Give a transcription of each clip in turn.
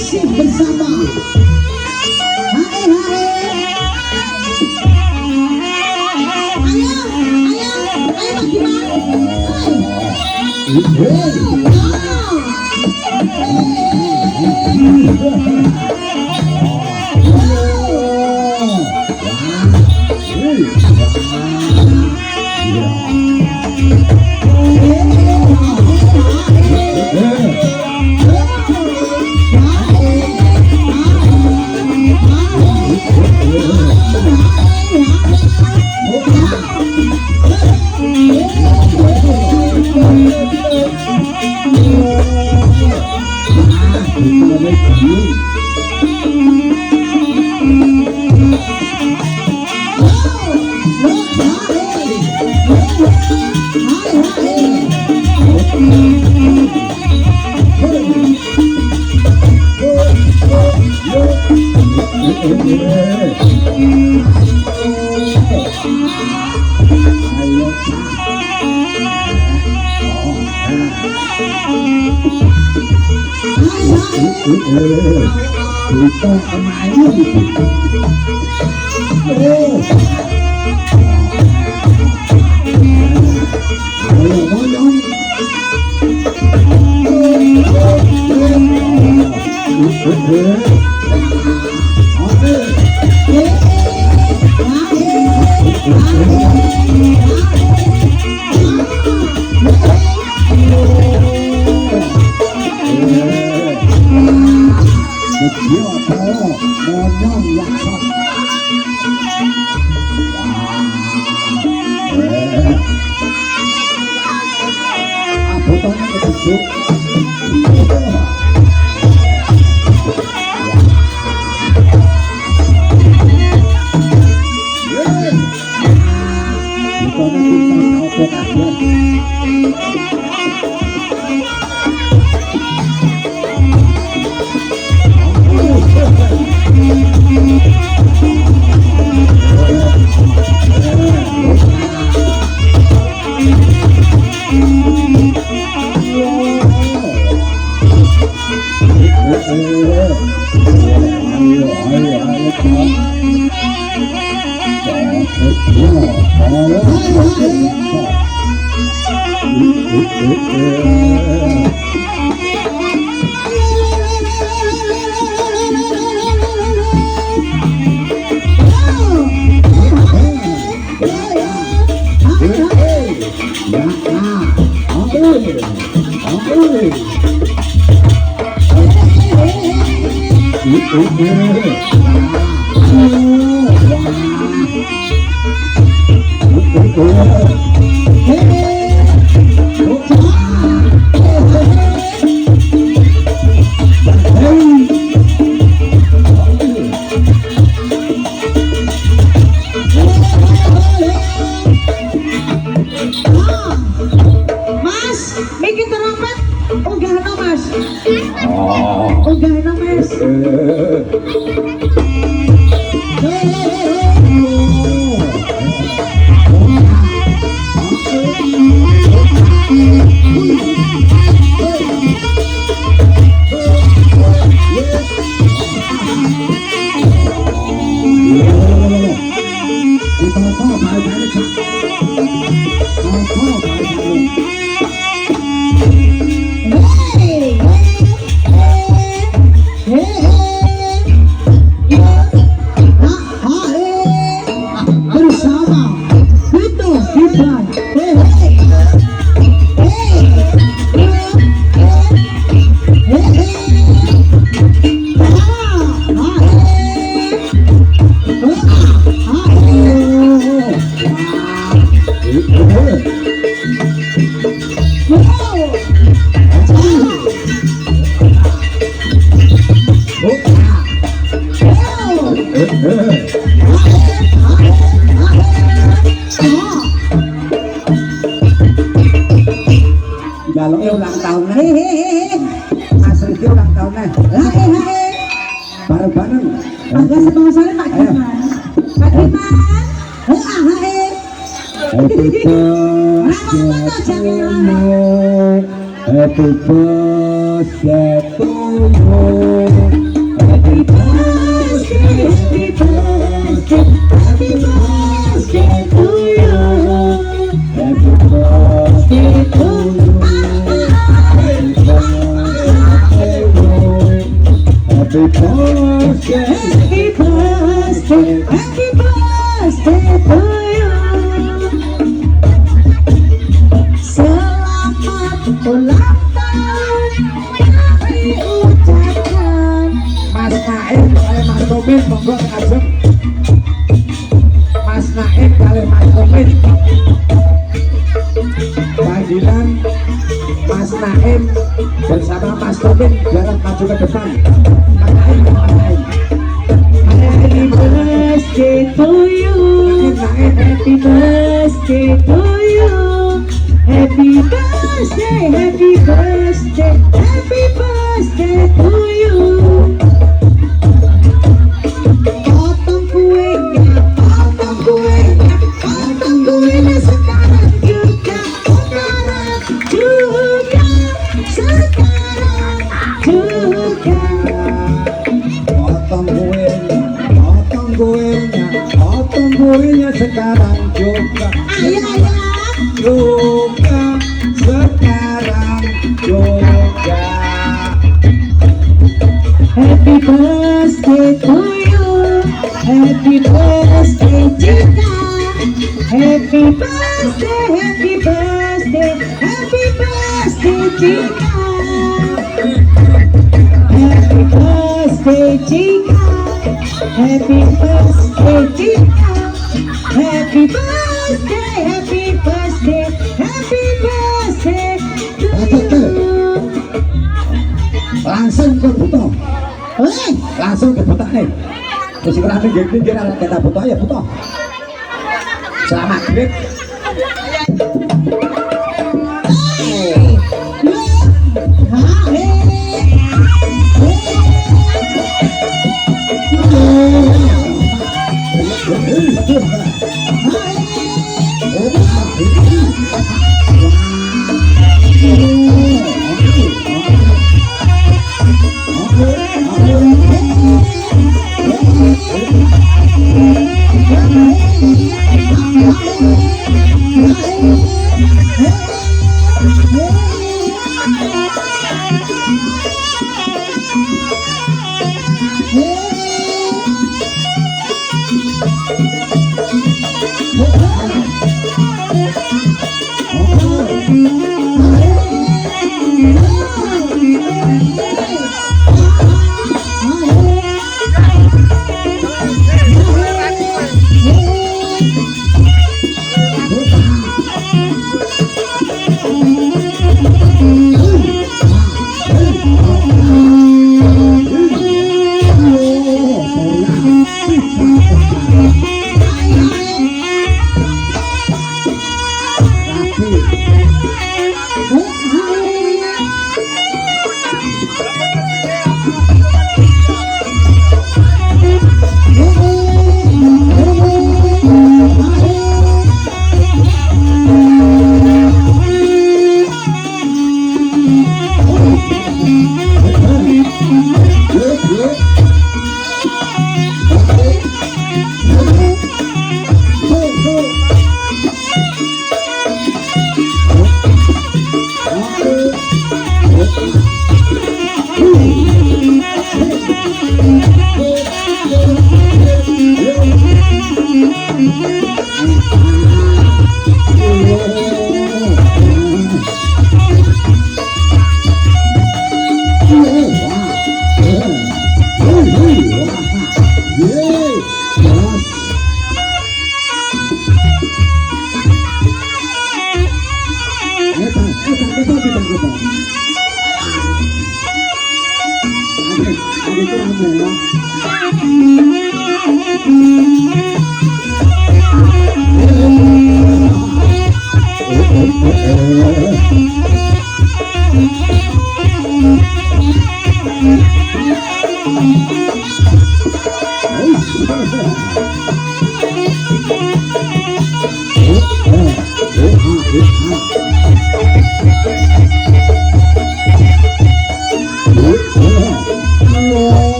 Masih bersama hari-hari. Ayo Happy birthday to you. Happy birthday to you. Happy birthday, happy birthday, happy birthday to you. Happy birthday to you. Happy birthday to you. Happy birthday, happy birthday, happy birthday to you. Selamat ulang tahun kami ucapkan. Mas Naim kali Mas Tomit monggo ngajeng. Mas Naim kali Mas Tomit. Panggilan Mas Naim bersama Mas Tomit jalan maju ke depan. Mas Naim, Mas Naim. Happy birthday to you. Happy birthday to you. Happy birthday, happy birthday, happy birthday to you. Potong kuenya, potong kuenya, potong kuenya sekarang juga, sekarang juga, sekarang juga. Potong kuenya, potong kuenya, potong kuenya sekarang juga. Ayo, ayo. Juga sekarang juga. Happy birthday to you. Happy birthday Jika. Happy birthday, happy birthday, happy birthday Jika. Happy birthday Jika. Happy birthday Jika. Happy birthday, happy birthday, happy birthday to you. Langsung ke buto. Langsung ke buto nih. Musik rame gini kira kita buto ya buto. Selamat grip.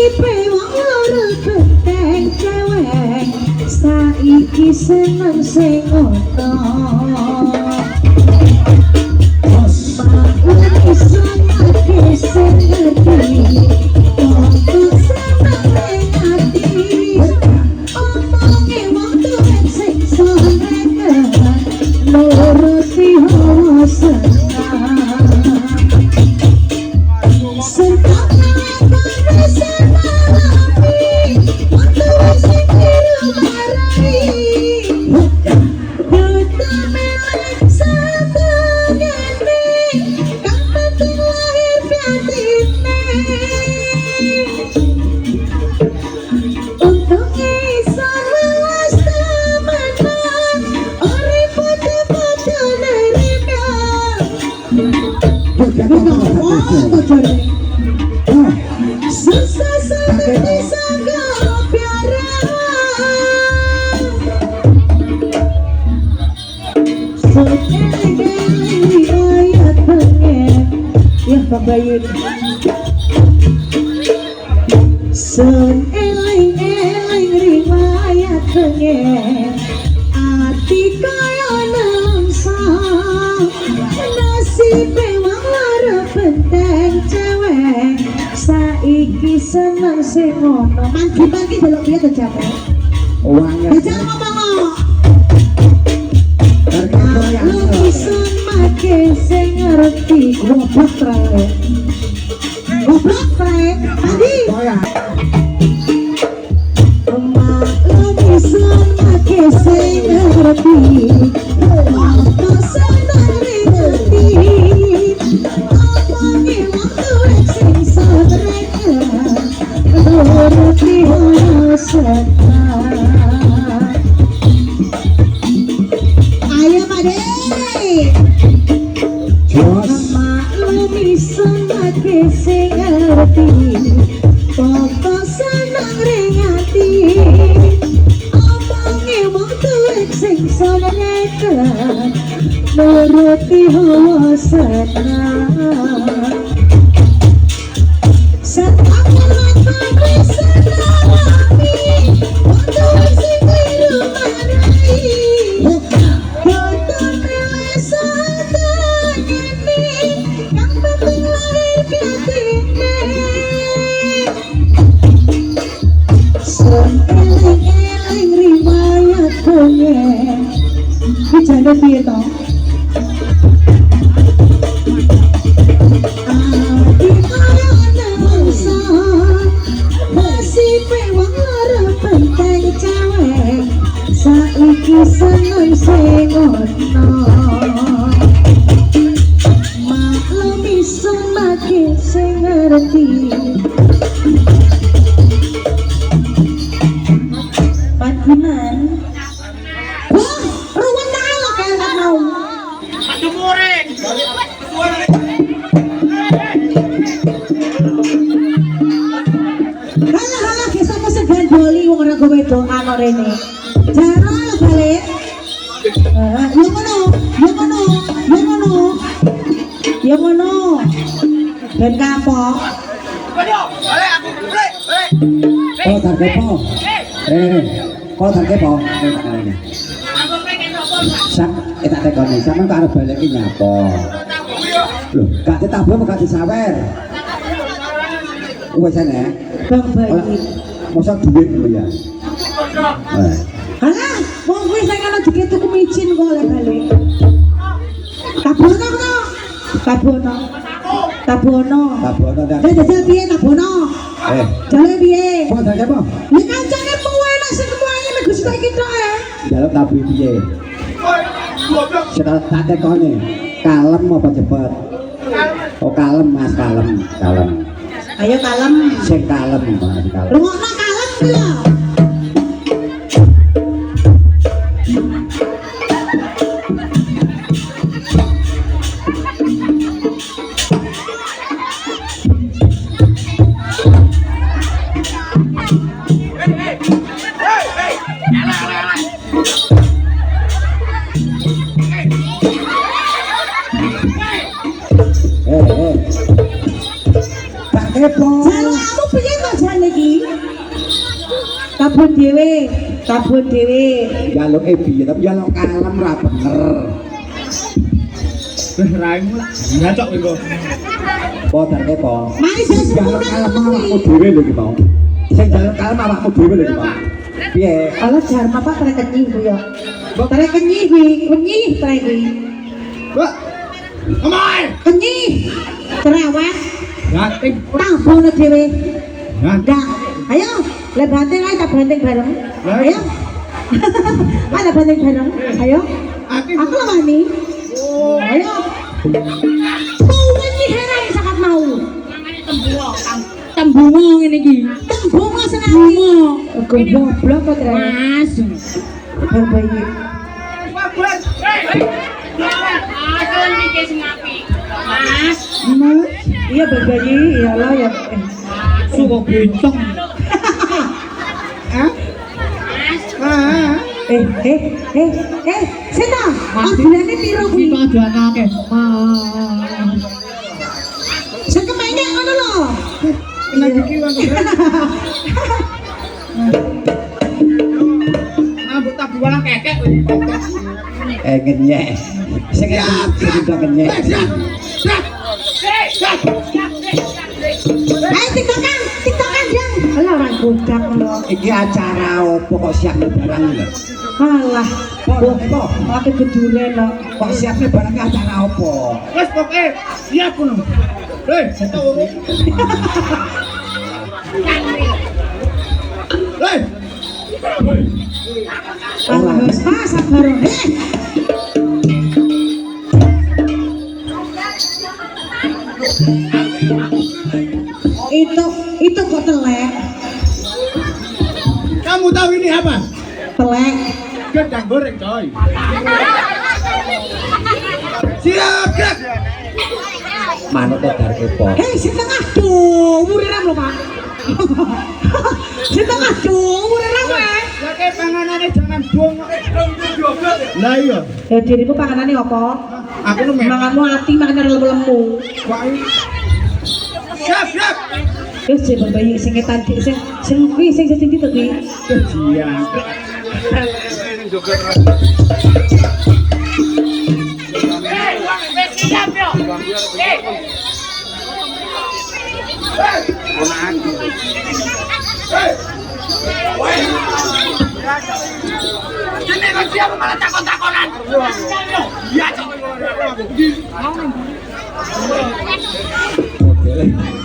nasibe wong loro benteng cewek saiki seneng sing ngono maklum iso ake sing ngerti untuk seneng ning ati omonge wong tuwek sing soreken nuruti hawa senang Bayin sun eling-eling riwayat pengen ati kaya nelongso nasibe wong lara benteng cewek saiki seneng sing ngono mangki-mangki delok piye to jane uangnya jangan ngomong lu bisa make sing ngerti goblok trae tadi emak lu bisa make sing ngerti apa seneng ngerti omongi waktu sing sabreka nuruti hawa senang ayo pade maklum iso ake sing ngerti apa seneng ring ati omonge wong tuwek sing soreken nuruti hawa senang senang ngerti senang ati wong tuwek sing kliru marai eling-eling riwayat pengen bijane piye to ati kaya nelongso nasibe wong lara benteng cewek saiki seneng sing ngono maklum iso make sing ngerti Giman wah ruwen ala kaya gak mau aduh muring halah kisah musik gandoli wong ora gowe doan rene jaro lo balik ya ngono ben kapok oh tak kepo kok tak kepo ini sak tak tekoni sampean karo balik iki nyapa lho gak ditabur gak disawer wis ana bang bayi mosok duit lho ya halah wong kuwi sing ana dikit tuku micin kok oleh balik tabono jajal piye tabono jale piye kok tak kepo nek kancane enak sing kemuane nek Gusti tak kita jaluk tabu piye setelah tak tekone kalem apa cepet oh kalem mas kalem ayo kalem sing kalem mas kalem rungokno kalem lho tak kepo jalan aku piye kok jane iki tabun dhewe. Jaluk piye tapi jaluk kalem ra bener. Raimu lah. Ngacok kowe. Po darke po. Mari saya Jaluk sempurna kalem kuwi. awakmu dhewe lho iki mau. Sing jaluk kalem awakmu dhewe lho iki mau. Piye? Kalau jar apa trek kenyih ku ya. Trek kenyih kuwi, kenyih trek kuwi. Mbak. Omai. Kenyih. Cerewet. Gating. Tabun dhewe. Gating. Ayo, le banting ae tak banting bareng. Lah. Ayo. Ada banting bareng. Ayo. Aku wani. Oh. Ayo. Mau nyanyi heran sangat mau. Tembungo ngene iki. Tembungo seneng. Goblok kok Mas. Bayi. Mas. Iya bayi, iyalah ya. Suka bencong. Hah? Sita, bulannya piro kuwi? Kita ada akeh. Sing kemene ngono lho. Lagi kiwang. Ambut tabuhan kekek kowe. Ngenyek. Sing udah ngenyek. Ayo tiktokan yang. Alah ora godak lho. Iki acara opo kok siapne barang lho. Alah, Po. ate keduren lho. Kok siapne barang acara opo? Wes pokoke siap ngono. Hei, kita urung. Hei. Alah wis sabar. Itu kok telek. Kamu tahu ini apa? Telek. Gedang goreng, coy. Siap, gerak. Manut darke po. Hei, setengah umur ram lho, Pak. Setengah umur ram wae. Lah kayak panganane jangan dong. Lah iya. Ya dirimu panganane apa? Aku nu Manganmu ati makane lemu-lemu. Siap, siap. Wis jek bayi sing ketan sing kuwi sing dadi to kuwi. Kejian.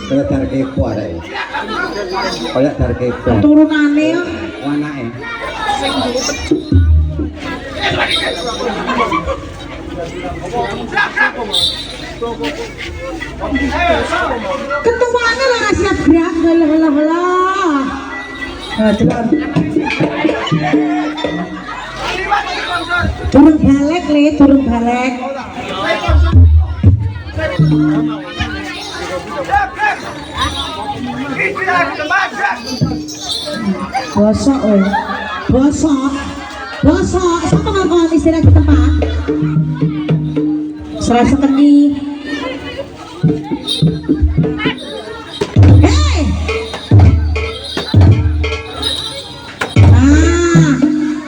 Kaya darke po arek. Kaya darke po. Turunane yo. Anake. Ketuane ora siap gerak. Halah. Turun balik le, turun balik. Bosok oi. Bosok. Siapa ngakon istirahat di tempat? Serasa kenyih. Hei.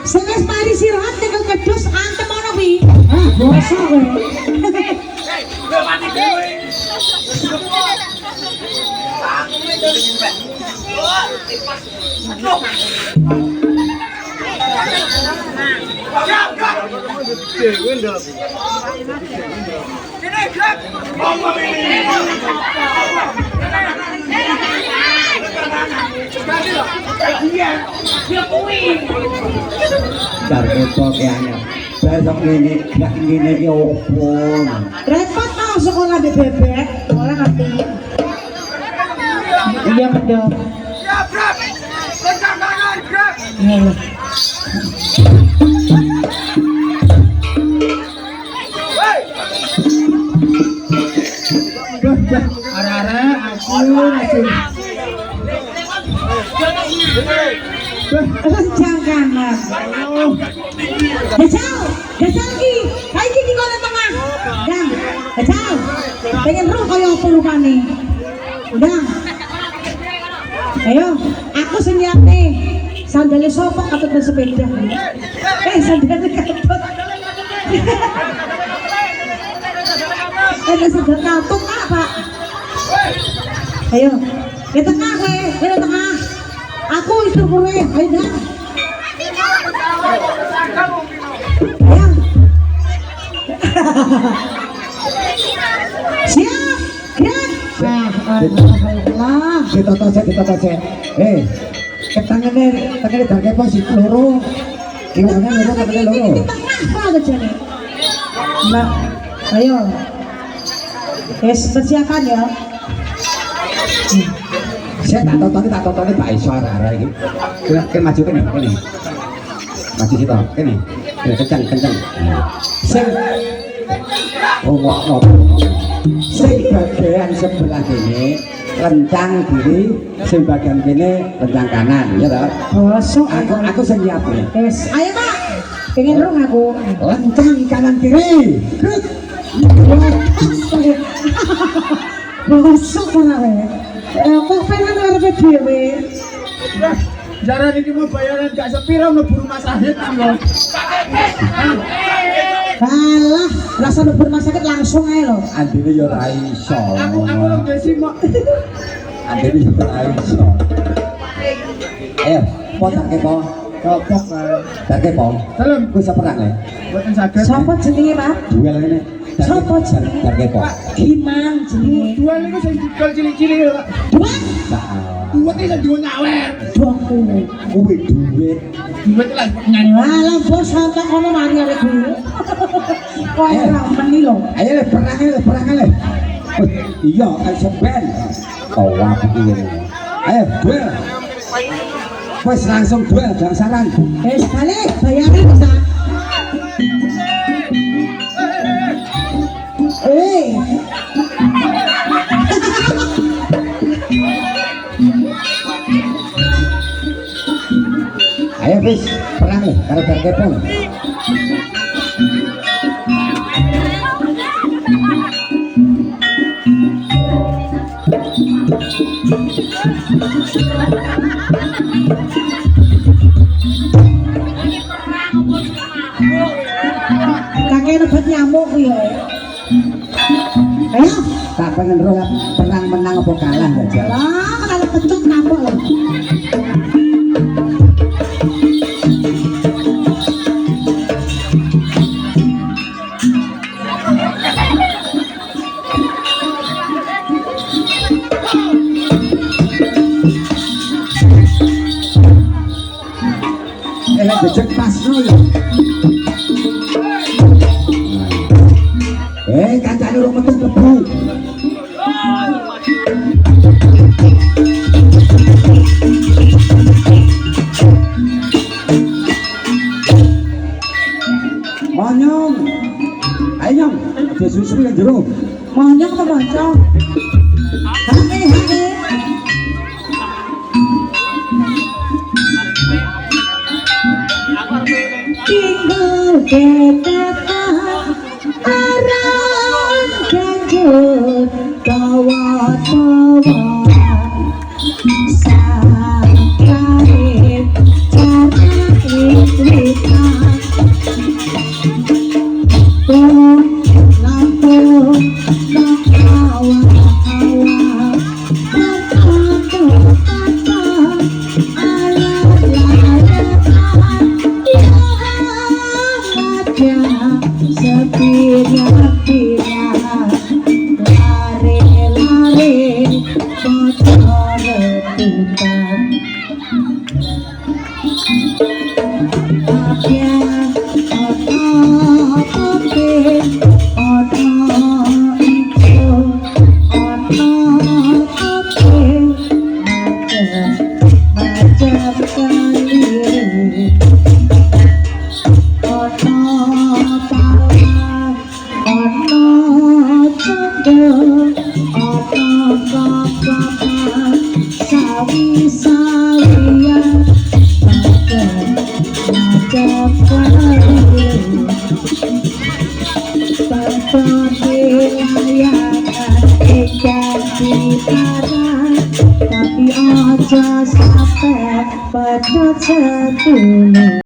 Sing wis mari sirahat tekel kedus antem ono kuwi. Bosok oi. Darke po kayaknya. Besok ini gak ngene iki opo. Repot tau sekolah di bebek, orang ngerti. Iya betul. Siap, gerak. Kencang tangan, gerak. Iya. Arah-arah, aku. Kencang kanan. Gajal ki, kayak gini kau tengah. Dang, gajal. Pengen roh kaya apa rupane. Dang. Ayo, aku senyap nih. Sandalnya sopo katut nang sepeda. Sandalnya katut. Sandal katut Pak. Ayo, ke tengah kowe, ke tengah. Aku itu kowe, ayo dah. Ayo. Siap, gerak. Alhamdulillah. Kita cek. Tangannya darke pos itu loro. Gimana loro tangannya loro. Di tengah apa jane? Nah, ayo. Persiapan ya. Saya tak tonton Pak Iso arah iki. Kene maju kene. Maju situ, kene. Kencang. Sing sing bagian sebelah kene rencang kiri, sing bagian kene rencang kanan, ya toh? Bosok Aku sing nyiap. Wes, ayo Pak. Pengen rong aku. Rencang kanan kiri. Bosok kowe. Kok pengen ngarepe dhewe. Jaran ini mau bayaran gak sepira mlebu rumah sakit lho. Alah, rasa lebur rumah sakit langsung ae lho. Andine yo ora iso. Aku lho desi mok. Andine yo ora iso. Potak kepo. Kopok kae. Darke po. Salam, Ku seperang ya. mboten saged. Sopo jenenge, Pak? Duel ngene. Sopo jenenge? Darke po. Gimang jenenge. Dua niku sing didol cilik-cilik lho, Pak. Dua. Dua iki sing diwo nyawer. Duaku. Kuwi duit. Duit lah nyanyi. Alah, bos sampe kono mari arek dulu. Kok ora meni lho. Ayo le perang le. Iya, kan seben. Oh, wah iki. Ayo, duel. Wes langsung duel, jangan saran. Balik, bayarin bisa. Ayo bis, perang nih, kalau terkepung. Kakek obat nyamuk ya. Ayo, Tak pengen roh perang menang apa kalah aja. lah kalau kecut ngapok lho. Becek pas no. Kancane urung metu mlebu. Monyong. Ayo nyong, ada susu yang jero. Monyong apa bocong? Hake. Tinggal ketekan arang ganjut bawa-bawa sakarit cara iklikan lampung hawa-hawa berkata-kata alat-alatan yang sepira-pira lari-lari bocor rebutan apian otot-otot macam keliru sawi-sawian macam tanpa dilayakan ikan di darat tapi aja sampai pada jatuh